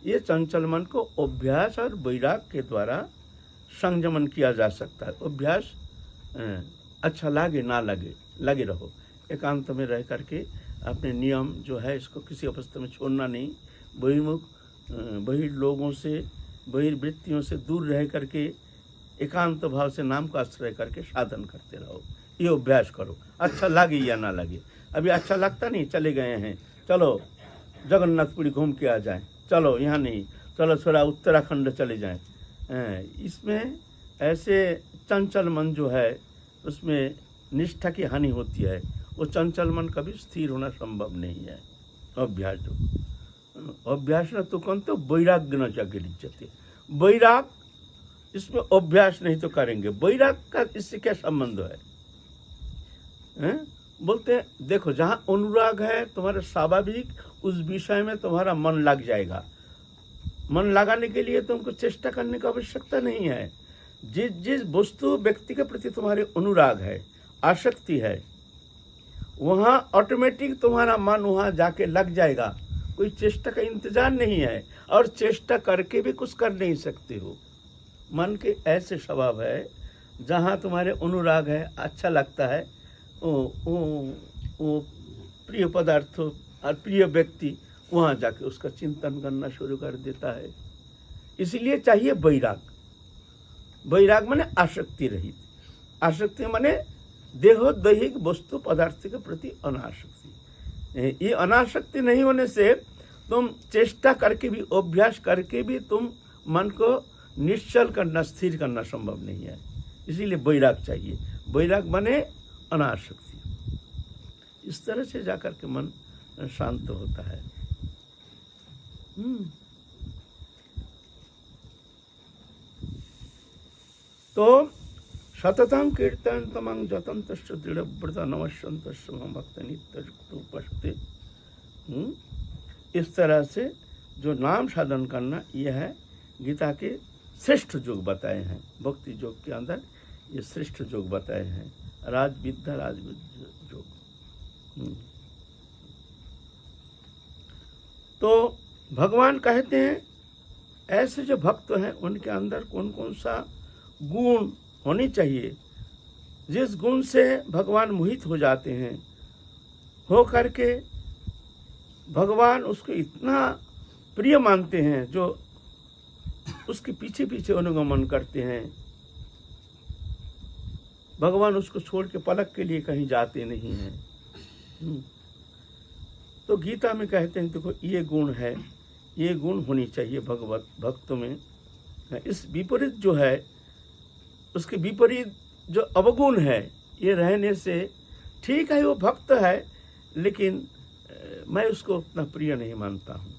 ये चंचल मन को अभ्यास और वैराग के द्वारा संयमन किया जा सकता है। अभ्यास अच्छा लगे ना लगे, लगे रहो, एकांत में रह करके अपने नियम जो है इसको किसी अवस्था में छोड़ना नहीं। बहिर्मुख लोगों से, बहिर्वृत्तियों से दूर रह करके एकांत भाव से नाम का आश्रय करके साधन करते रहो। ये अभ्यास करो, अच्छा लगे या ना लगे। अभी अच्छा लगता नहीं, चले गए हैं, चलो जगन्नाथपुरी घूम के आ जाएं, चलो यहाँ नहीं, चलो थोड़ा उत्तराखंड चले जाएं। इसमें ऐसे चंचल मन जो है उसमें निष्ठा की हानि होती है। वो चंचल मन कभी स्थिर होना संभव नहीं है। अभ्यास न तो कौन तो वैराग्य न जागृत्यते। वैराग, इसमें अभ्यास नहीं तो करेंगे। वैराग का इससे क्या संबंध है? बोलते हैं देखो, जहाँ अनुराग है तुम्हारा स्वाभाविक, उस विषय में तुम्हारा मन लग जाएगा। मन लगाने के लिए तुमको चेष्टा करने की आवश्यकता नहीं है। जिस वस्तु व्यक्ति के प्रति तुम्हारे अनुराग है, आसक्ति है, वहाँ ऑटोमेटिक तुम्हारा मन वहाँ जाके लग जाएगा। कोई चेष्टा का इंतजार नहीं है, और चेष्टा करके भी कुछ कर नहीं सकते हो। मन के ऐसे स्वभाव है, जहाँ तुम्हारे अनुराग है, अच्छा लगता है, वो प्रिय पदार्थ और प्रिय व्यक्ति, वहाँ जाके उसका चिंतन करना शुरू कर देता है। इसलिए चाहिए वैराग। वैराग माने आसक्ति रहित। आसक्ति माने देहो दैहिक वस्तु पदार्थ के प्रति अनासक्ति। ये अनासक्ति नहीं होने से तुम चेष्टा करके भी, अभ्यास करके भी तुम मन को निश्चल करना, स्थिर करना संभव नहीं है। इसीलिए वैराग चाहिए। वैराग माने अनासक्ति। इस तरह से जाकर के मन शांत होता है। तो सततम कीर्तन तमंग जतंत दृढ़व्रत नमस्यंत भक्त नित्य उपस्थित। इस तरह से जो नाम साधन करना, यह है गीता के श्रेष्ठ योग बताए हैं। भक्ति योग के अंदर ये श्रेष्ठ योग बताए हैं, राजविद्या योग। तो भगवान कहते हैं ऐसे जो भक्त हैं उनके अंदर कौन कौन सा गुण होनी चाहिए, जिस गुण से भगवान मोहित हो जाते हैं, हो करके भगवान उसको इतना प्रिय मानते हैं, जो उसके पीछे पीछे अनुगमन करते हैं। भगवान उसको छोड़ के पलक के लिए कहीं जाते नहीं हैं। तो गीता में कहते हैं देखो ये गुण है, ये गुण होनी चाहिए भगवत भक्त में। इस विपरीत जो है, उसके विपरीत जो अवगुण है, ये रहने से ठीक है वो भक्त है, लेकिन मैं उसको उतना प्रिय नहीं मानता हूँ।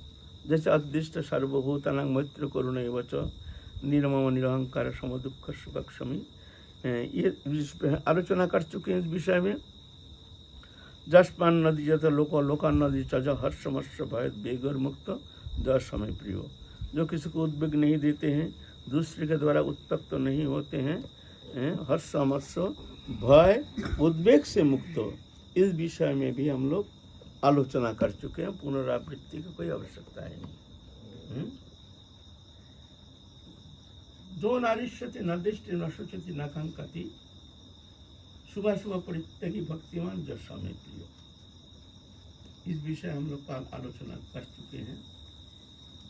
जैसे अदृष्ट सर्वभूतानां मैत्र करुणैव च निर्मम निरहंकार समदुःख सुखक्षमी, ये आलोचना कर चुके हैं इस विषय में। जसपान नदी जत लोक लोकान नदी चज हर्षमर्ष भय बेगर मुक्त ज समय प्रियो। जो किसी को उद्वेग नहीं देते हैं, दूसरे के द्वारा उत्तप्त तो नहीं होते हैं, हर्षमर्ष भय उद्वेग से मुक्त। इस विषय में भी हम लोग आलोचना कर चुके हैं। पुनरावृत्ति की कोई आवश्यकता है नहीं। जो नारिष्यति न दृष्टि न शुचति न कांक्षति शुभाशुभ परित्यागी भक्तिमान जो स्वामी प्रिय। इस विषय हम लोग आलोचना कर चुके हैं।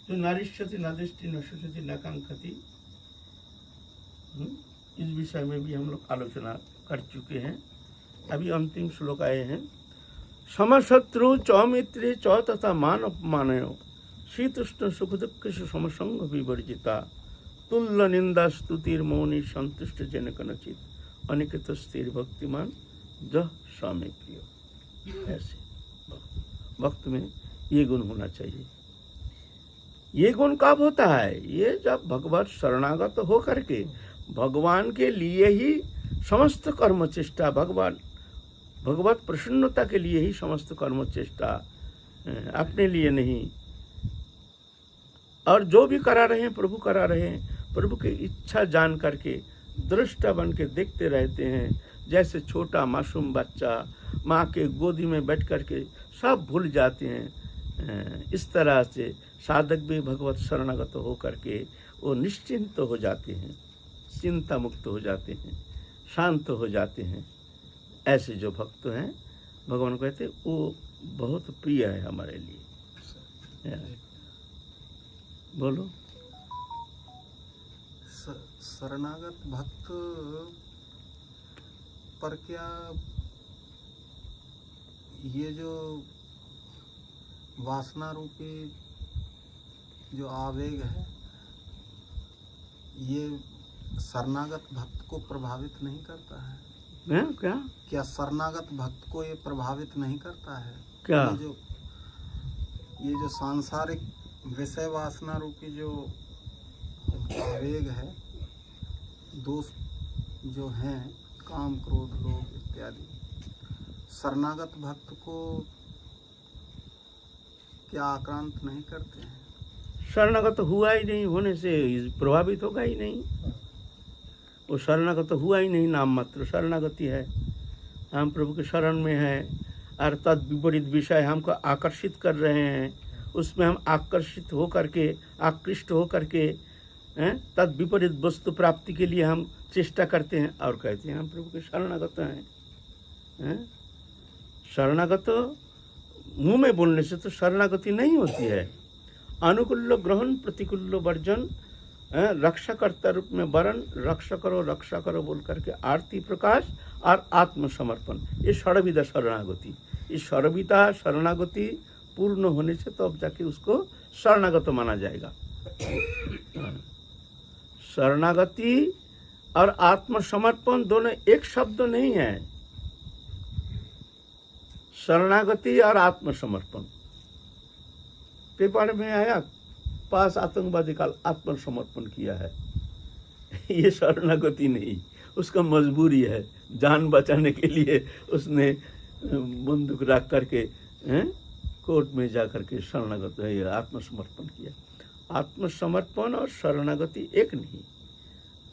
जो नारिष्यति न दृष्टि न शुचति न कांक्षति, इस विषय में भी हम लोग आलोचना कर चुके हैं। अभी अंतिम श्लोक आए हैं। समशत्रु चौमित्रे चौ तथा मान अपमानयो शीतुष्ण सुख दुख समसंग विवर्जिता तुल्य निंदा स्तुतिर मौनी संतुष्ट जन कनचित अनिकेत स्थिर भक्तिमान जह स्वामी प्रिय। ऐसे भक्त में ये गुण होना चाहिए। ये गुण कब होता है? ये जब भगवत शरणागत हो करके भगवान के लिए ही समस्त कर्म चेष्टा, भगवत प्रसन्नता के लिए ही समस्त कर्म चेष्टा, अपने लिए नहीं। और जो भी करा रहे हैं प्रभु करा रहे हैं, प्रभु की इच्छा जान करके दृष्टा बन के देखते रहते हैं। जैसे छोटा मासूम बच्चा माँ के गोदी में बैठ करके सब भूल जाते हैं, इस तरह से साधक भी भगवत शरणागत हो करके वो निश्चिंत हो जाते हैं, चिंता मुक्त हो जाते हैं, शांत हो जाते हैं। ऐसे जो भक्त हैं भगवान कहते वो बहुत प्रिय है हमारे लिए। बोलो। शरणागत भक्त पर क्या ये जो वासना रूपी जो आवेग है ये शरणागत भक्त को प्रभावित नहीं करता है? क्या शरणागत भक्त को ये प्रभावित नहीं करता है? क्या ये जो सांसारिक विषय वासना रूपी जो आवेग है, दोस्त जो हैं काम क्रोध लोभ इत्यादि, शरणागत भक्त को क्या आक्रांत नहीं करते हैं? शरणागत हुआ ही नहीं, होने से प्रभावित होगा ही नहीं। वो शरणागत हुआ ही नहीं, नाम मात्र शरणागति है। हम प्रभु के शरण में हैं और तद विपरीत विषय हमको आकर्षित कर रहे हैं, उसमें हम आकर्षित हो करके आकृष्ट हो करके तद विपरीत वस्तु प्राप्ति के लिए हम चेष्टा करते हैं और कहते हैं हम प्रभु के शरणागत हैं। शरणागत मुंह में बोलने से तो शरणागति नहीं होती है। अनुकूल ग्रहण प्रतिकूल वर्जन, रक्षाकर्ता रूप में वरण, रक्षा करो बोल करके आरती प्रकाश और आत्मसमर्पण, ये षड़विधा शरणागति। इस षड़विधा शरणागति पूर्ण होने से तो अब जाके उसको शरणागत माना जाएगा। शरणागति और आत्मसमर्पण दोनों एक शब्द नहीं है। शरणागति और आत्मसमर्पण, पेपर में आया 5 आतंकवादी का आत्मसमर्पण किया है, ये शरणागति नहीं, उसका मजबूरी है। जान बचाने के लिए उसने बंदूक रख करके कोर्ट में जा करके शरणागत है, आत्मसमर्पण किया। आत्मसमर्पण और शरणागति एक नहीं।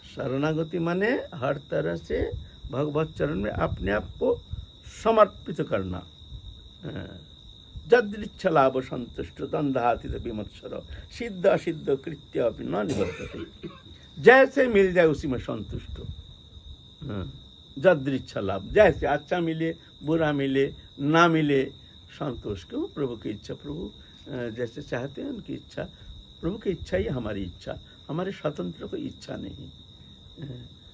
शरणागति माने हर तरह से भगवत चरण में अपने आप को समर्पित करना। जदृच्छलाभ संतुष्ट दंधातीत विमत्सर सिद्ध असिद्ध कृत्य अपनी न निवर्तते, जैसे मिल जाए उसी में संतुष्ट हो। जदृच्छलाभ, जैसे अच्छा मिले बुरा मिले ना मिले संतोष क्यों? प्रभु की इच्छा, प्रभु जैसे चाहते हैं उनकी इच्छा। प्रभु की इच्छा ही हमारी इच्छा, हमारे स्वतंत्र को इच्छा नहीं।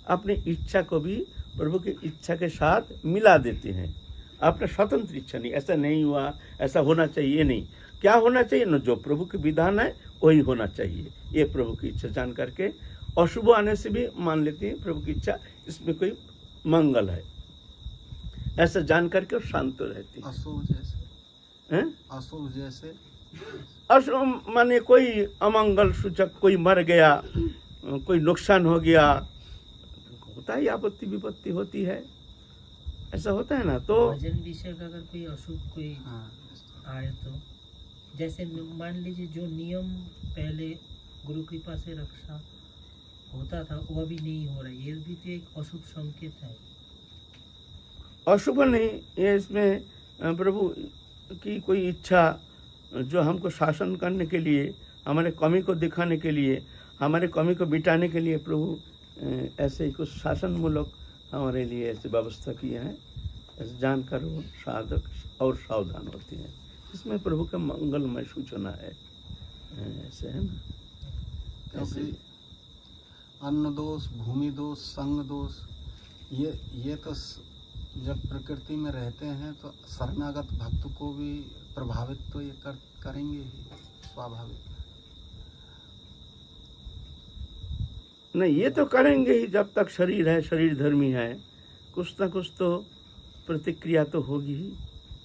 अपनी इच्छा को भी प्रभु की इच्छा के साथ मिला देते हैं, अपना स्वतंत्र इच्छा नहीं। ऐसा नहीं हुआ, ऐसा होना चाहिए नहीं। क्या होना चाहिए ना, जो प्रभु के विधान है वही होना चाहिए। ये प्रभु की इच्छा जान करके अशुभ आने से भी मान लेते हैं प्रभु की इच्छा, इसमें कोई मंगल है, ऐसा जान करके शांत रहते हैं। अशुभ जैसे अशुभ जैसे अशुभ माने कोई अमंगल सूचक, कोई मर गया, कोई नुकसान हो गया, होता ही, आपत्ति विपत्ति होती है, ऐसा होता है ना। तो भजन विषय का अगर कोई अशुभ कोई आए तो, जैसे मान लीजिए जो नियम पहले गुरु कृपा से रक्षा होता था वो अभी नहीं हो रहा है, ये भी तो एक अशुभ संकेत है। अशुभ नहीं, ये इसमें प्रभु की कोई इच्छा जो हमको शासन करने के लिए, हमारे कमी को दिखाने के लिए, हमारे कमी को मिटाने के लिए प्रभु ऐसे ही कुछ शासन मूलक हमारे लिए ऐसी व्यवस्था किए हैं। ऐसे जानकर वो साधक और सावधान होते हैं। इसमें प्रभु का मंगलमय सूचना है, ऐसे है ना। क्योंकि अन्न दोष, भूमि दोष, संग दोष, ये तो जब प्रकृति में रहते हैं तो शरणागत भक्त को भी प्रभावित तो ये करेंगे ही, स्वाभाविक। नहीं, ये तो करेंगे ही, जब तक शरीर है, शरीर धर्मी है, कुछ ना कुछ तो प्रतिक्रिया तो होगी ही।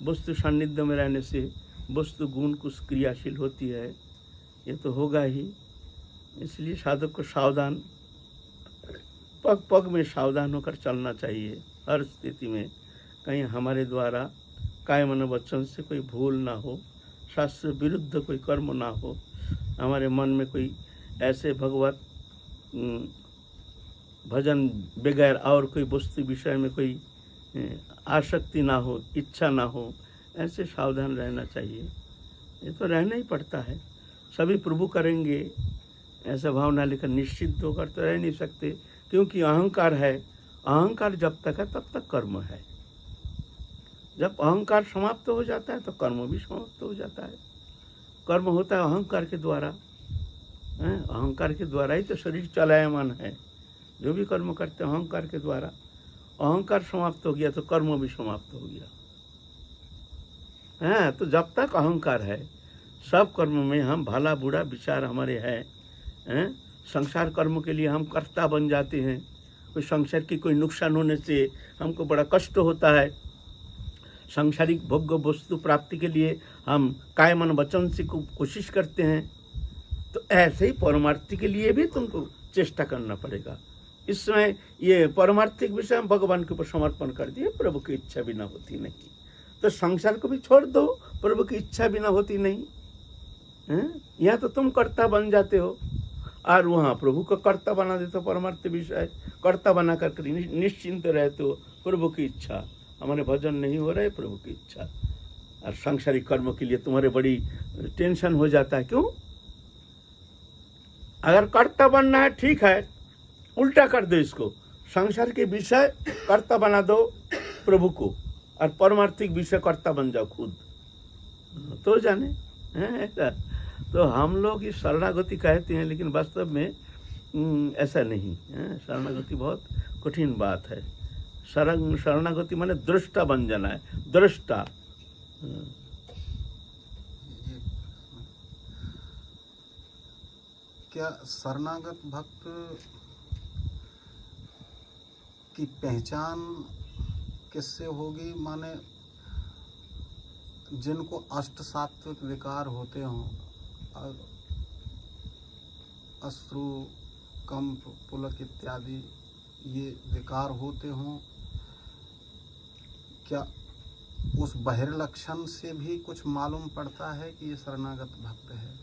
वस्तु सान्निध्य में रहने से वस्तु गुण कुछ क्रियाशील होती है, ये तो होगा ही। इसलिए साधक को सावधान, पग पग में सावधान होकर चलना चाहिए हर स्थिति में। कहीं हमारे द्वारा काय मन वचन से कोई भूल ना हो, शास्त्र विरुद्ध कोई कर्म ना हो, हमारे मन में कोई ऐसे भगवत भजन बगैर और कोई वस्तु विषय में कोई आसक्ति ना हो, इच्छा ना हो, ऐसे सावधान रहना चाहिए। ये तो रहना ही पड़ता है। सभी प्रभु करेंगे ऐसा भावना लेकर निश्चित होकर तो रह नहीं सकते, क्योंकि अहंकार है। अहंकार जब तक है तब तक कर्म है। जब अहंकार समाप्त हो जाता है तो कर्म भी समाप्त हो जाता है। कर्म होता है अहंकार के द्वारा, अहंकार के द्वारा ही तो शरीर चलायमान है। जो भी कर्म करते हैं अहंकार के द्वारा। अहंकार समाप्त हो गया तो कर्म भी समाप्त हो गया। तो जब तक अहंकार है सब कर्म में हम भला बुरा विचार हमारे हैं। संसार कर्म के लिए हम कर्ता बन जाते हैं। कोई संसार की कोई नुकसान होने से हमको बड़ा कष्ट होता है। सांसारिक भोग्य वस्तु प्राप्ति के लिए हम काय मन वचन से कोशिश करते हैं। तो ऐसे ही परमार्थी के लिए भी तुमको चेष्टा करना पड़ेगा। इस समय ये परमार्थिक विषय हम भगवान के ऊपर समर्पण कर दिए, प्रभु की इच्छा बिना होती नहीं। तो संसार को भी छोड़ दो, प्रभु की इच्छा बिना होती नहीं। यहाँ तो तुम कर्ता बन जाते हो और वहाँ प्रभु को कर्ता बना देते हो। परमार्थ विषय कर्ता बना कर निश्चिंत रहते हो। प्रभु की इच्छा, हमारे भजन नहीं हो रहा है, प्रभु की इच्छा। और सांसारिक कर्म के लिए तुम्हारे बड़ी टेंशन हो जाता है। क्यों? अगर कर्ता बनना है ठीक है, उल्टा कर दो इसको। संसार के विषय कर्ता बना दो प्रभु को और परमार्थिक विषय कर्ता बन जाओ खुद, तो जाने ऐसा। तो हम लोग इस शरणागति कहते हैं, लेकिन वास्तव में ऐसा नहीं है। शरणागति बहुत कठिन बात है। शरणागति माने दृष्टा बन जाना है, दृष्टा। क्या शरणागत भक्त की पहचान किससे होगी? माने जिनको अष्ट सात्विक विकार होते हों, अश्रु, कंप, पुलक इत्यादि ये विकार होते हों, क्या उस बहिर्लक्षण से भी कुछ मालूम पड़ता है कि ये शरणागत भक्त है?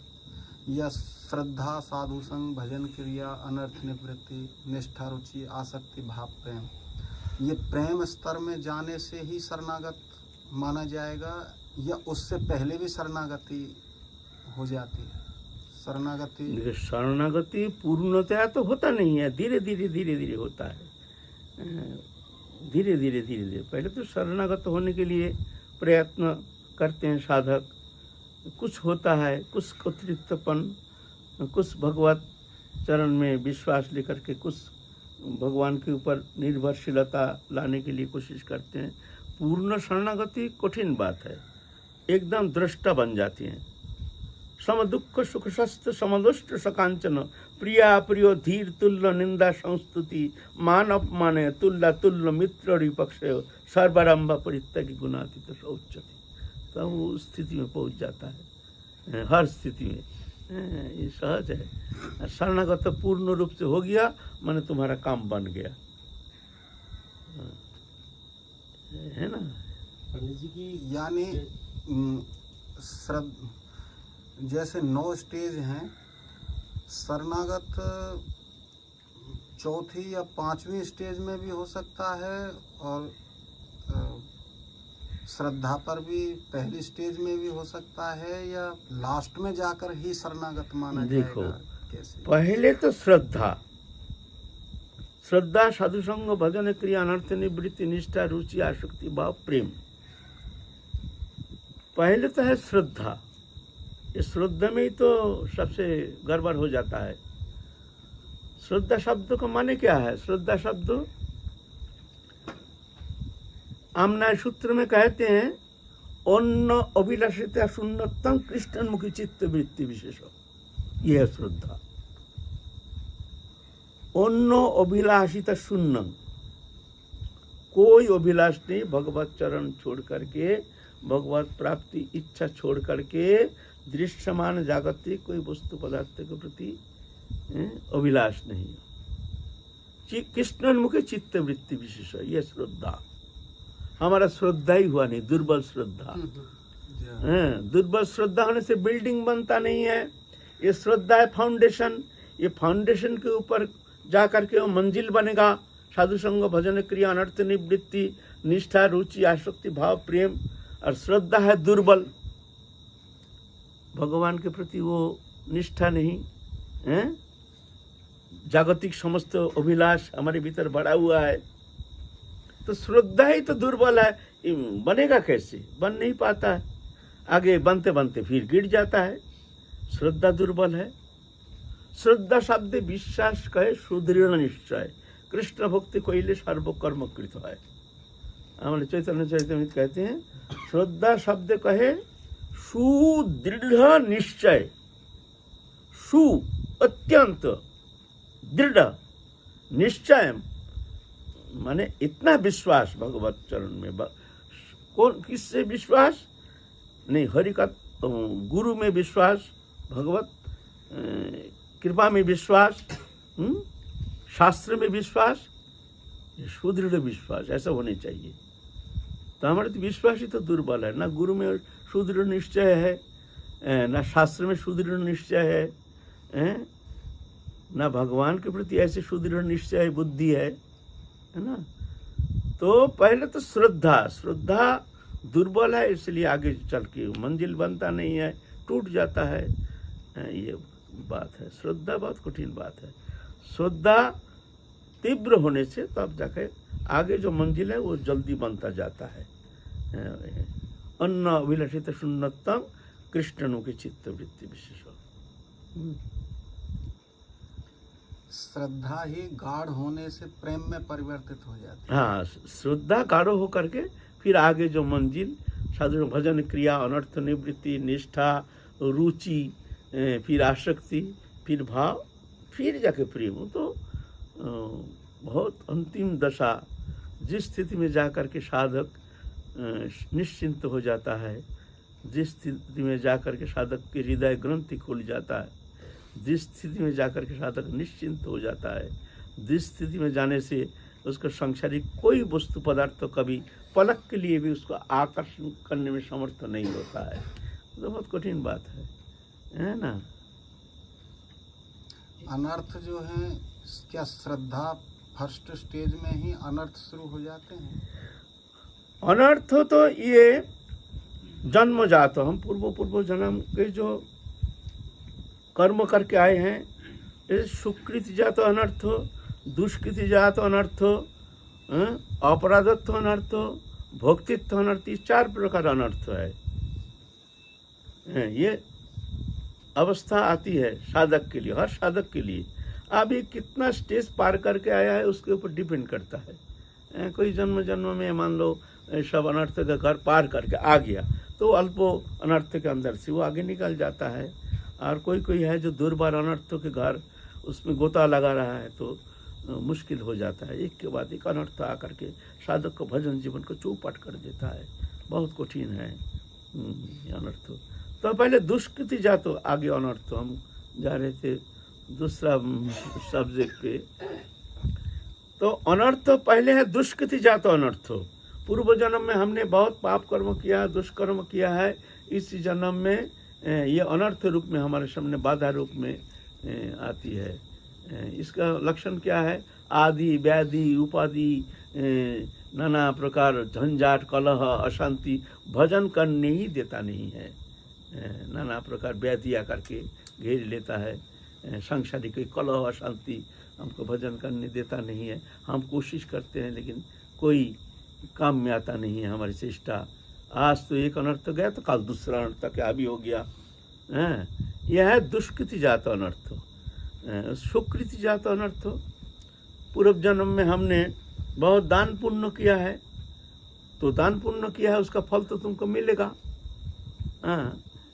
या श्रद्धा, साधु संग, भजन क्रिया, अनर्थ निवृत्ति, निष्ठा, रुचि, आसक्ति, भाव, प्रेम, ये प्रेम स्तर में जाने से ही शरणागत माना जाएगा या उससे पहले भी शरणागति हो जाती है? शरणागति शरणागति पूर्णतया तो होता नहीं है, धीरे धीरे होता है। धीरे। पहले तो शरणागत होने के लिए प्रयत्न करते हैं साधक। कुछ होता है, कुछ अतिरिक्तपन, कुछ भगवत चरण में विश्वास लेकर के, कुछ भगवान के ऊपर निर्भरशीलता लाने के लिए कोशिश करते हैं। पूर्ण शरणागति कठिन बात है। एकदम दृष्टा बन जाती हैं। सम दुख सुख स्वस्थ समदुष्ट सकांचन, प्रिया प्रियो धीर तुल्य निंदा संस्तुति, मान अपमान तुल्य तुल्य मित्र विपक्ष, सर्वारंभ परित्यागी गुणातीत शौचति। तब वो उस स्थिति में पहुंच जाता है, हर स्थिति में। ये सहज है। शरणागत पूर्ण रूप से हो गया माने तुम्हारा काम बन गया, है ना पंडित जी की। यानी जैसे 9 स्टेज हैं, शरणागत चौथी या 5वीं स्टेज में भी हो सकता है और श्रद्धा पर भी पहली स्टेज में भी हो सकता है, या लास्ट में जाकर ही शरणागत माना देखो, जाएगा? कैसे? पहले तो श्रद्धा, साधु संग, भजन क्रिया, अनर्थ निवृत्ति, निष्ठा, रुचि, आसक्ति, भाव, प्रेम। पहले तो है श्रद्धा। इस श्रद्धा में ही तो सबसे गड़बड़ हो जाता है। श्रद्धा शब्द का माने क्या है? श्रद्धा शब्द आमनाय सूत्र में कहते हैं, अन्न अभिलाषिता शून्यतम कृष्णमुखी चित्त वृत्ति विशेष। यह है श्रद्धा। अन्न अभिलाषिता शून्य, कोई अभिलाष नहीं। भगवत चरण छोड़ करके, भगवत प्राप्ति इच्छा छोड़ करके दृश्यमान जागतिक कोई वस्तु पदार्थ के प्रति अभिलाष नहीं। कृष्णमुखी चित्त वृत्ति विशेष, यह श्रद्धा। हमारा श्रद्धा ही हुआ नहीं, दुर्बल श्रद्धा। दुर्बल श्रद्धा होने से बिल्डिंग बनता नहीं है। ये श्रद्धा है फाउंडेशन। ये फाउंडेशन के ऊपर जा करके वो मंजिल बनेगा। साधु संग, भजन क्रिया, अनर्थ निवृत्ति, निष्ठा, रुचि, आसक्ति, भाव, प्रेम। और श्रद्धा है दुर्बल, भगवान के प्रति वो निष्ठा नहीं है, जागतिक समस्त अभिलाष हमारे भीतर बढ़ा हुआ है, तो श्रद्धा ही तो दुर्बल है। ये बनेगा कैसे? बन नहीं पाता है, आगे बनते बनते फिर गिर जाता है। श्रद्धा दुर्बल है। श्रद्धा शब्द विश्वास कहे सुदृढ़ निश्चय, कृष्ण भक्ति कइले सर्वकर्म कृत है। हमारे चैतन्य चरितमृत कहते हैं श्रद्धा शब्द कहे सुदृढ़ निश्चय, सु अत्यंत, दृढ़, निश्चय माने इतना विश्वास भगवत चरण में। कौन किससे विश्वास? नहीं, हरि का गुरु में विश्वास, भगवत कृपा में विश्वास, शास्त्र में विश्वास, सुदृढ़ विश्वास ऐसा होने चाहिए। तो हमारे तो विश्वास ही तो दुर्बल है, ना गुरु में सुदृढ़ निश्चय है, ना शास्त्र में सुदृढ़ निश्चय है, ना भगवान के प्रति ऐसे सुदृढ़ निश्चय बुद्धि है ना। तो पहले तो श्रद्धा दुर्बल है, इसलिए आगे चल के मंजिल बनता नहीं है, टूट जाता है। ये बात है, श्रद्धा बहुत कठिन बात है। श्रद्धा तीव्र होने से तब जाके आगे जो मंजिल है वो जल्दी बनता जाता है। अन्न अभिलषित शून्यतम कृष्णनु की चित्त वृत्ति विशेष। श्रद्धा ही गाढ़ होने से प्रेम में परिवर्तित हो जाती है। हाँ, श्रद्धा गाढ़ हो करके फिर आगे जो मंजिल साधारण भजन क्रिया, अनर्थ निवृत्ति, निष्ठा, रुचि, फिर आसक्ति, फिर भाव, फिर जाके प्रेम, तो बहुत अंतिम दशा जिस स्थिति में जाकर के साधक निश्चिंत हो जाता है, जिस स्थिति में जाकर के साधक के हृदय ग्रंथि खुल जाता है, जिस स्थिति में जाकर के साधक निश्चिंत हो जाता है, जिस स्थिति में जाने से उसका सांसारिक कोई वस्तु पदार्थ तो कभी पलक के लिए भी उसको आकर्षण करने में समर्थ नहीं होता है। तो बहुत कठिन बात है ना। अनर्थ जो है, क्या श्रद्धा फर्स्ट स्टेज में ही अनर्थ शुरू हो जाते हैं? अनर्थ तो ये जन्मजात, हम पूर्व जन्म के जो कर्म करके आए हैं, ये सुकृति जात अनर्थ, दुष्कृति जात अनर्थ, अपराधत्व अनर्थ, भोक्तित्व अनर्थ, ये 4 प्रकार अनर्थ है। ये अवस्था आती है साधक के लिए, हर साधक के लिए। अब ये कितना स्टेज पार करके आया है उसके ऊपर डिपेंड करता है। कोई जन्म में मान लो सब अनर्थ का घर पार करके आ गया तो अल्पो अनर्थ के अंदर से वो आगे निकल जाता है, और कोई है जो दुर्बार अनर्थों के घर उसमें गोता लगा रहा है तो मुश्किल हो जाता है। एक के बाद एक अनर्थ आकर के साधक को भजन जीवन को चौपट कर देता है। बहुत कठिन है अनर्थ। तो पहले दुष्कृति जातो, आगे अनर्थ। हम जा रहे थे दूसरा सब्जेक्ट पे। तो अनर्थ पहले है दुष्कृति जातो अनर्थ। पूर्व जन्म में हमने बहुत पाप कर्म किया, दुष्कर्म किया है, इस जन्म में ये अनर्थ रूप में हमारे सामने बाधा रूप में आती है। इसका लक्षण क्या है? आदि व्याधि उपाधि, नाना प्रकार झंझाट, कलह, अशांति, भजन करने ही देता नहीं है। नाना प्रकार व्याधि आकर के घेर लेता है। सांसारिक कलह, अशांति हमको भजन करने देता नहीं है। हम कोशिश करते हैं लेकिन कोई काम में आता नहीं है हमारी चेष्टा। आज तो एक अनर्थ गया तो कल दूसरा अनर्थ क्या भी हो गया। यह है दुष्कृति जात अनर्थ। सुकृति जात अनर्थ, पूर्व जन्म में हमने बहुत दान पुण्य किया है तो दान पुण्य किया है उसका फल तो तुमको मिलेगा।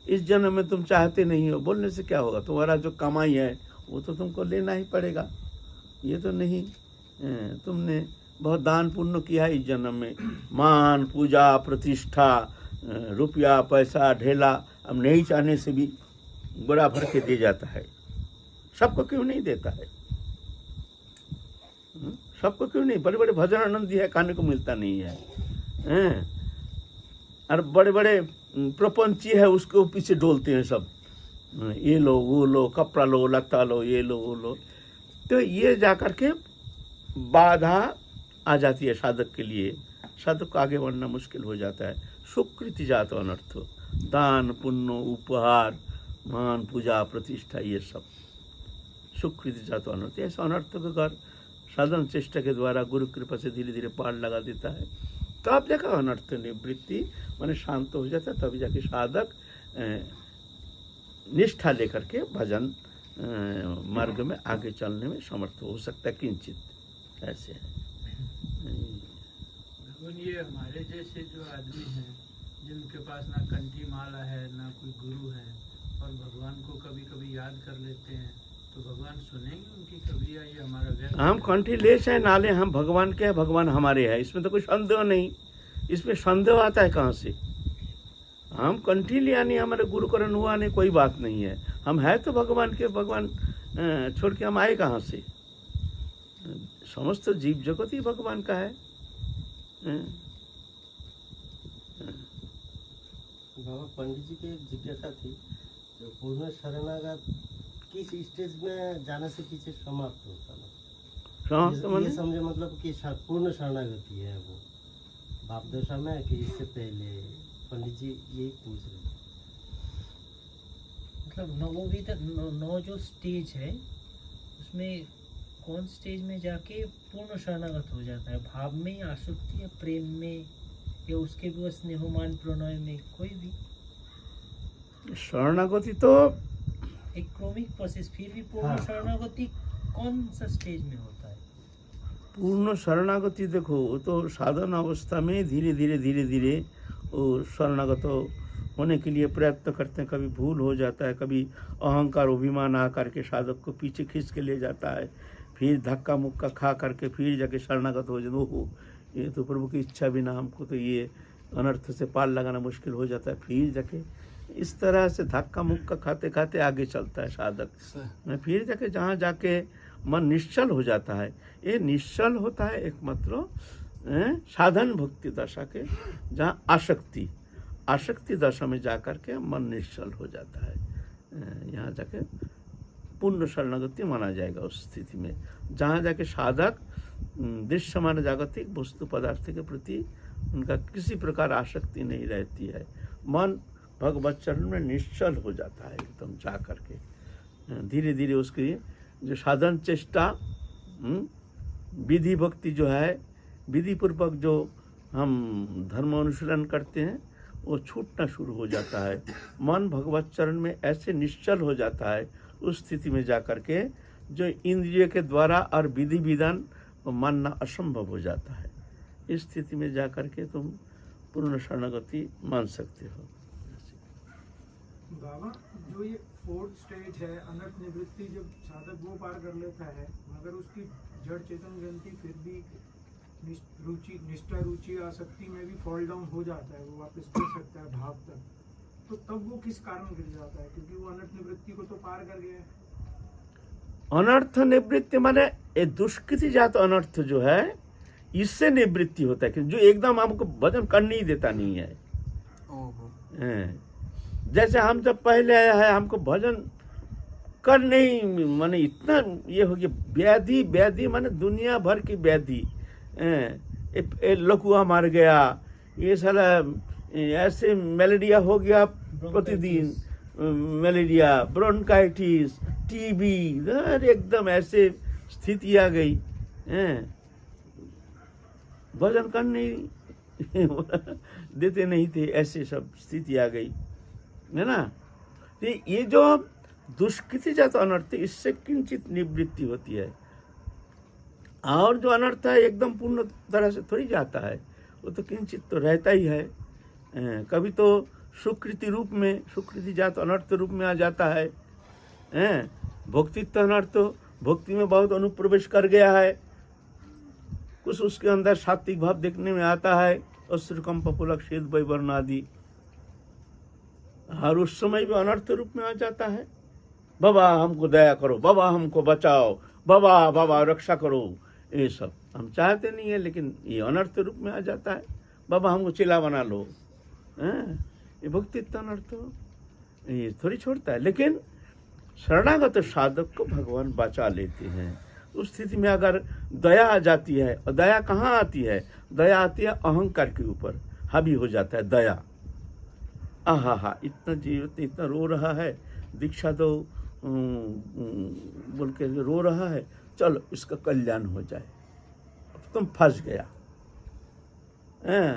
इस जन्म में तुम चाहते नहीं हो, बोलने से क्या होगा? तुम्हारा जो कमाई है वो तो तुमको लेना ही पड़ेगा। ये तो नहीं, तुमने बहुत दान पुण्य किया है इस जन्म में, मान पूजा प्रतिष्ठा, रुपया पैसा ढेला, अब नहीं चाहने से भी बड़ा भर के दे जाता है। सबको क्यों नहीं देता है? सबको क्यों नहीं? बड़े बड़े भजन आनंदी है, खाने को मिलता नहीं है। और बड़े बड़े प्रपंची है उसके पीछे डोलते हैं सब, ये लो वो लो, कपड़ा लो, लत्ता लो, ये लो वो लो। तो ये जाकर के बाधा आ जाती है साधक के लिए। साधक को आगे बढ़ना मुश्किल हो जाता है। सुकृति जात अनर्थ, दान पुण्य उपहार मान पूजा प्रतिष्ठा ये सब सुकृति जात अनर्थ, ऐसा अनर्थ को अगर साधन चेष्टा के द्वारा गुरु कृपा से धीरे धीरे पार लगा देता है तो आप जाकर अनर्थ निवृत्ति माने शांत हो जाता है, तभी जाके साधक निष्ठा लेकर के भजन मार्ग में आगे चलने में समर्थ हो सकता है किंचित। ऐसे है भगवान, ये हमारे जैसे जो आदमी हैं जिनके पास ना कंठी माला है ना कोई गुरु है और भगवान को कभी कभी याद कर लेते हैं, तो भगवान सुनेंगे उनकी कभी, या ये हमारा व्यर्थ? हम कंठी ले चाहे नाले, हम भगवान के हैं, भगवान हमारे हैं, इसमें तो कोई संदेह नहीं। इसमें संदेह आता है कहाँ से? हम कंठी लिया नहीं, हमारे गुरुकरण हुआ नहीं, कोई बात नहीं है। हम है तो भगवान के, भगवान छोड़ के हम आए कहाँ से? समस्त जीव जगत ही भगवान का है। बाबा, पंडित जी की एक जिज्ञासा थी, जो पूर्ण शरणागत किस स्टेज में जाने से पीछे समाप्त होता है? ये समझे मतलब कि पूर्ण शरणागति है वो बाप दशा में कि इससे पहले? पंडित जी यही पूछ रहे थे। मतलब नवों तक नौ जो स्टेज है उसमें कौन स्टेज में जाके पूर्ण शरणागत हो जाता है? भाव में, आसक्ति या प्रेम में, या उसके भी स्नेहमान प्रणय में? कोई भी शरणागति तो एक क्रमिक प्रोसेस, फिर भी पूर्ण शरणागति कौन सा स्टेज में होता है? पूर्ण शरणागति देखो, वो तो साधन अवस्था में धीरे धीरे वो शरणागत होने के लिए प्रयत्न करते हैं। कभी भूल हो जाता है, कभी अहंकार अभिमान आकर के साधक को पीछे खींच के ले जाता है, फिर धक्का मुक्का खा करके फिर जाके शरणागत हो जाए। ओहो, ये तो प्रभु की इच्छा बिना हमको तो ये अनर्थ से पार लगाना मुश्किल हो जाता है। फिर जाके इस तरह से धक्का मुक्का खाते खाते आगे चलता है साधक। फिर जाके जहाँ जाके मन निश्चल हो जाता है, ये निश्चल होता है एकमात्र साधन भक्ति दशा के, जहाँ आसक्ति दशा में जाकर के मन निश्चल हो जाता है। यहाँ जाके पूर्ण शरणागति माना जाएगा उस स्थिति में, जहाँ जाके साधक दृश्यमान जागतिक वस्तु पदार्थ के प्रति उनका किसी प्रकार आसक्ति नहीं रहती है। मन भगवत चरण में निश्चल हो जाता है एकदम जा करके। धीरे धीरे उसकी जो साधन चेष्टा विधि भक्ति जो है, विधि पूर्वक जो हम धर्म अनुशीलन करते हैं, वो छूटना शुरू हो जाता है। मन भगवत चरण में ऐसे निश्चल हो जाता है उस स्थिति में जा करके, जो इंद्रिय के द्वारा और विधि विधान मानना असंभव हो जाता है। इस स्थिति में जा करके तुम पूर्ण शरणागति मान सकते हो। बाबा, जो ये फोर्थ स्टेज है अनर्थ निवृत्ति, जब साधक वो पार कर लेता है, मगर उसकी जड़ चेतन ग्रंथि फिर भी निष्ठा रुचि आसक्ति में भी फॉल डाउन हो जाता है, वो वापस गिर सकता है भाव तक, तो तब वो किस कारण गिर जाता है? क्योंकि वो अनर्थ निवृत्ति को तो पार कर गया है। अनर्थ निवृत्ति माने ये दुष्कृति जात अनर्थ जो है, इससे निवृत्ति होता है कि जो एकदम हमको भजन करने ही देता नहीं है। जैसे हम जब पहले आया है, हमको भजन कर नहीं, माने इतना ये हो गया व्याधि माने दुनिया भर की व्याधि। लकुआ मार गया, ये सारा ऐसे मलेरिया हो गया प्रतिदिन, मलेरिया, ब्रोंकाइटिस, टीबी, एकदम ऐसे स्थिति आ गई। भजन करने देते नहीं थे, ऐसे सब स्थिति आ गई है ना। तो ये जो दुष्कृति जात अनर्थ, इससे किंचित निवृत्ति होती है। और जो अनर्थ है एकदम पूर्ण तरह से थोड़ी जाता है, वो तो किंचित तो रहता ही है। कभी तो सुकृति रूप में, सुकृति जात अनर्थ रूप में आ जाता है। भोक्तित्व अनर्थ, भक्ति में बहुत अनुप्रवेश कर गया है, कुछ उसके अंदर सात्विक भाव देखने में आता है, अश्रुकंप पुलक शीत वैवर्ण आदि, और उस समय भी अनर्थ रूप में आ जाता है। बाबा हमको दया करो, बाबा हमको बचाओ, बाबा बाबा रक्षा करो, ये सब हम चाहते नहीं है, लेकिन ये अनर्थ रूप में आ जाता है। बाबा हमको चिल्ला बना लो, ये भक्तित्व अनर्थ ये थोड़ी छोड़ता है। लेकिन शरणागत साधक को भगवान बचा लेते हैं। उस स्थिति में अगर दया आ जाती है, और दया कहाँ आती है? दया आती है अहंकार के ऊपर, हावी हो जाता है दया। आहा, इतना जीव इतना रो रहा है, दीक्षा दो बोल के रो रहा है, चलो इसका कल्याण हो जाए। तुम फंस गया,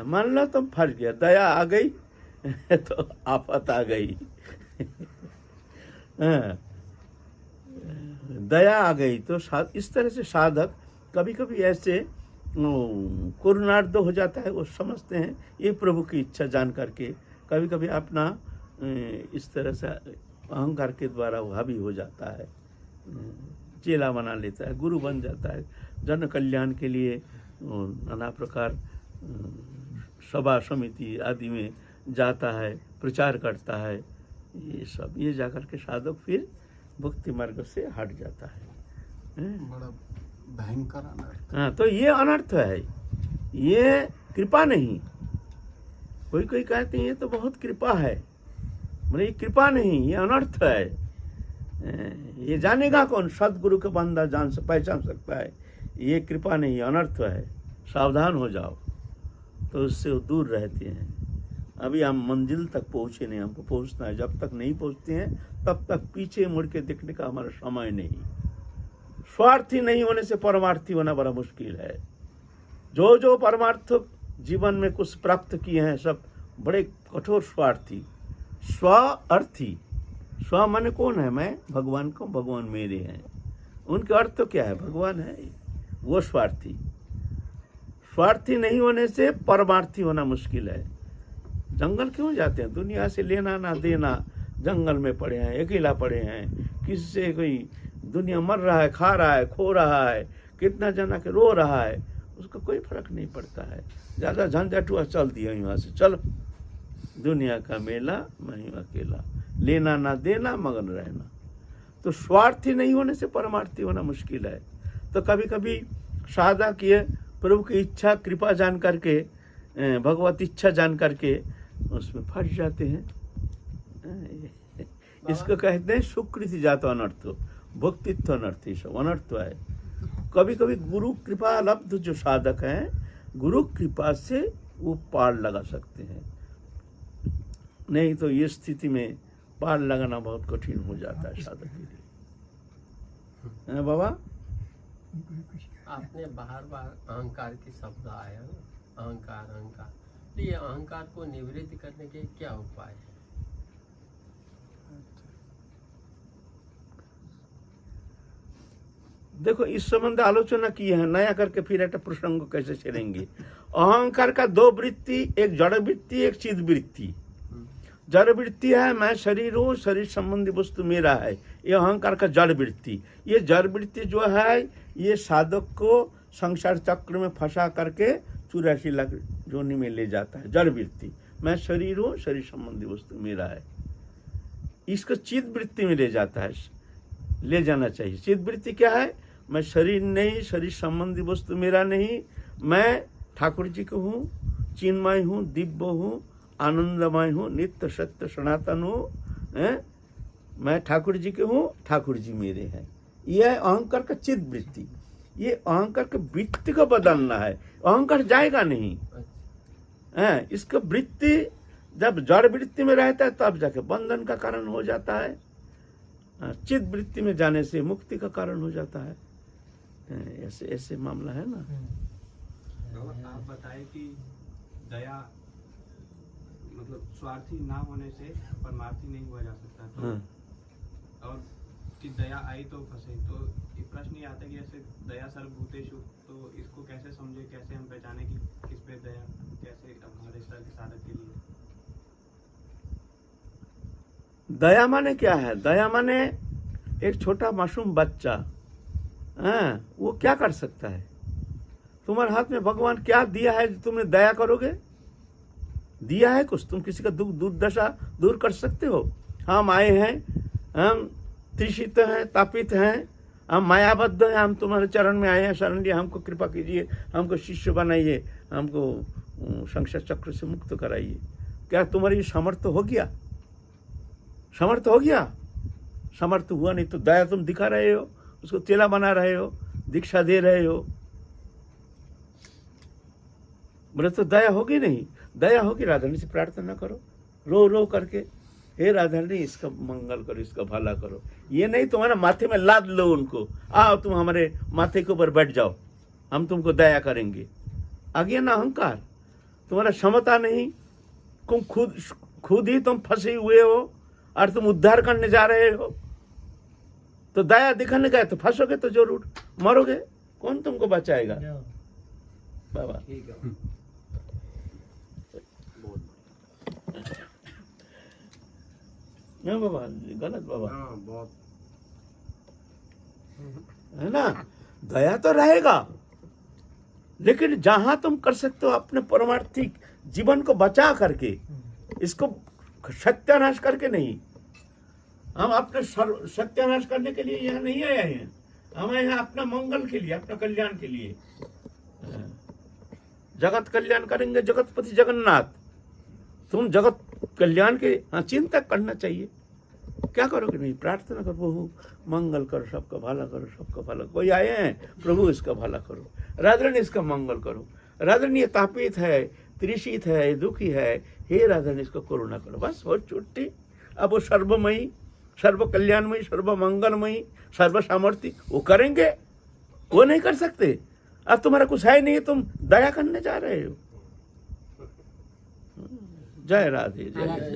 मान लो तुम फंस गया, दया आ गई तो आफत आ गई। दया आ गई तो इस तरह से साधक कभी कभी ऐसे करुणार्ध हो जाता है। वो समझते हैं ये प्रभु की इच्छा जान करके कभी कभी अपना इस तरह से अहंकार के द्वारा वो हावी हो जाता है, चेला बना लेता है, गुरु बन जाता है, जन कल्याण के लिए नाना प्रकार सभा समिति आदि में जाता है, प्रचार करता है। ये जाकर के साधक फिर भक्ति मार्ग से हट जाता है। बड़ा भयंकर अनर्थ। हाँ, तो ये अनर्थ है, ये कृपा नहीं। कोई कोई कहते हैं ये तो बहुत कृपा है, मतलब ये कृपा नहीं, ये अनर्थ है। ये जानेगा कौन? सदगुरु का बंदा पहचान सकता है। ये कृपा नहीं, अनर्थ है, सावधान हो जाओ। तो उससे वो दूर रहते हैं। अभी हम मंजिल तक पहुँचे नहीं, हमको पहुँचना है। जब तक नहीं पहुँचते हैं तब तक पीछे मुड़ के देखने का हमारा समय नहीं। स्वार्थी नहीं होने से परमार्थी होना बड़ा मुश्किल है। जो जो परमार्थ जीवन में कुछ प्राप्त किए हैं सब बड़े कठोर स्वार्थी, स्वार्थी। स्व माने कौन है? मैं भगवान को, भगवान मेरे हैं। उनके अर्थ तो क्या है? भगवान है, वो स्वार्थी। स्वार्थी नहीं होने से परमार्थी होना मुश्किल है। जंगल क्यों जाते हैं? दुनिया से लेना ना देना, जंगल में पड़े हैं, अकेला पड़े हैं, किसी से कोई दुनिया मर रहा है, खा रहा है, खो रहा है, कितना जना के रो रहा है, उसको कोई फर्क नहीं पड़ता है। ज़्यादा झंझट हुआ, चल दिया यहाँ से, चलो दुनिया का मेला, मैं हूँ अकेला, लेना ना देना, मगन रहना। तो स्वार्थी नहीं होने से परमार्थी होना मुश्किल है। तो कभी कभी साधक ये प्रभु की इच्छा, कृपा जान करके, भगवत इच्छा जान करके उसमें फंस जाते हैं। इसको कहते हैं सुकृति जात अनर्थ, भक्तित्व अनर्थ। सब अनर्थ है। कभी कभी गुरु कृपा लब्ध जो साधक हैं, गुरु कृपा से वो पार लगा सकते हैं, नहीं तो ये स्थिति में पार लगाना बहुत कठिन हो जाता है साधक के लिए। बाबा, आपने बार बार अहंकार के शब्द आया ना, अहंकार अहंकार, तो ये अहंकार को निवृत्त करने के क्या उपाय है? देखो, इस संबंध आलोचना की है, नया करके फिर एक प्रसंग को कैसे छेड़ेंगे। अहंकार का दो वृत्ति, एक जड़ वृत्ति, एक चिद वृत्ति। जड़ वृत्ति है मैं शरीर हूँ, शरीर संबंधी वस्तु मेरा है, ये अहंकार का जड़ वृत्ति। ये जड़ वृत्ति जो है ये साधक को संसार चक्र में फंसा करके 84 लाख जोनी में ले जाता है। जड़ वृत्ति, मैं शरीर हूँ, शरीर संबंधी वस्तु मेरा है, इसको चिद वृत्ति में ले जाता है, ले जाना चाहिए। चिद वृत्ति क्या है? मैं शरीर नहीं, शरीर संबंधी वस्तु मेरा नहीं, मैं ठाकुर जी को हूँ, चिन्मय हूँ, दिव्य हूँ, आनंदमय हूँ, नित्य सत्य सनातन हूँ, मैं ठाकुर जी के हूँ, ठाकुर जी मेरे हैं। यह अहंकार का चिद वृत्ति। ये अहंकार के वृत्ति को बदलना है, अहंकार जाएगा नहीं। इसका वृत्ति जब जड़ वृत्ति में रहता है तब जाके बंधन का कारण हो जाता है, चिद वृत्ति में जाने से मुक्ति का कारण हो जाता है। ऐसे ऐसे मामला है ना। आप बताए कि दया मतलब स्वार्थी ना होने से परमार्थी नहीं हुआ जा सकता, तो और कि दया आई तो फंसे। तो ये प्रश्न ये आता है कि ऐसे दया सर्वभूतेषु, तो इसको कैसे समझे, कैसे हम पहचाने कि किस पे दया, कैसे हमारे साधक के लिए दया माने क्या है? दया माने एक छोटा मासूम बच्चा, वो क्या कर सकता है? तुम्हारे हाथ में भगवान क्या दिया है जो तुमने दया करोगे? दिया है कुछ? तुम किसी का दुख दुर्दशा दूर कर सकते हो? हम आए हैं, हम तृषित हैं, तापित हैं, हम मायाबद्ध हैं, हम तुम्हारे चरण में आए हैं, शरण लिए, हमको कृपा कीजिए, हमको शिष्य बनाइए, हमको संसार चक्र से मुक्त कराइए। क्या तुम्हारी सामर्थ्य हो गया? समर्थ हो गया? समर्थ हुआ नहीं तो दया तुम दिखा रहे हो, उसको चेला बना रहे हो, दीक्षा दे रहे हो, बोले तो दया होगी नहीं। दया होगी, राधा से प्रार्थना करो, रो रो करके, हे राधा रानी इसका मंगल करो, इसका भला करो। ये नहीं तुम्हारा माथे में लाद लो उनको, आओ तुम हमारे माथे के ऊपर बैठ जाओ, हम तुमको दया करेंगे। आ गया ना अहंकार, तुम्हारा क्षमता नहीं, तुम खुद ही तुम फंसे हुए हो और तुम उद्धार करने जा रहे हो, तो दया दिखाने गए तो फंसोगे, तो जरूर मरोगे, कौन तुमको बचाएगा। जाओ। बाबा ठीक है। नहीं बाबा, गलत बाबा, हाँ बहुत। है ना। दया तो रहेगा, लेकिन जहां तुम कर सकते हो अपने परमार्थिक जीवन को बचा करके, इसको सत्यानाश करके नहीं। हम अपने सत्यानाश करने के लिए यहाँ नहीं आए हैं, हम यहाँ अपना मंगल के लिए, अपना कल्याण के लिए। जगत कल्याण करेंगे जगतपति जगन्नाथ। तुम जगत कल्याण के चिंता करना चाहिए। क्या करोगे? नहीं, प्रार्थना करो, प्रभु मंगल करो, सबका भला करो, सबका भला। कोई आए हैं, प्रभु इसका भला करो, राधारानी इसका मंगल करो, राधारानी ये तापित है, त्रिषित है, दुखी है, हे राधारानी इसको करुणा करो। बस वो छुट्टी। अब वो सर्वमयी, सर्व कल्याणमयी, सर्व मंगलमयी, सर्व सामर्थ्य वो करेंगे, वो नहीं कर सकते। अब तुम्हारा कुछ है नहीं, तुम दया करने जा रहे हो। जय राधे, जय।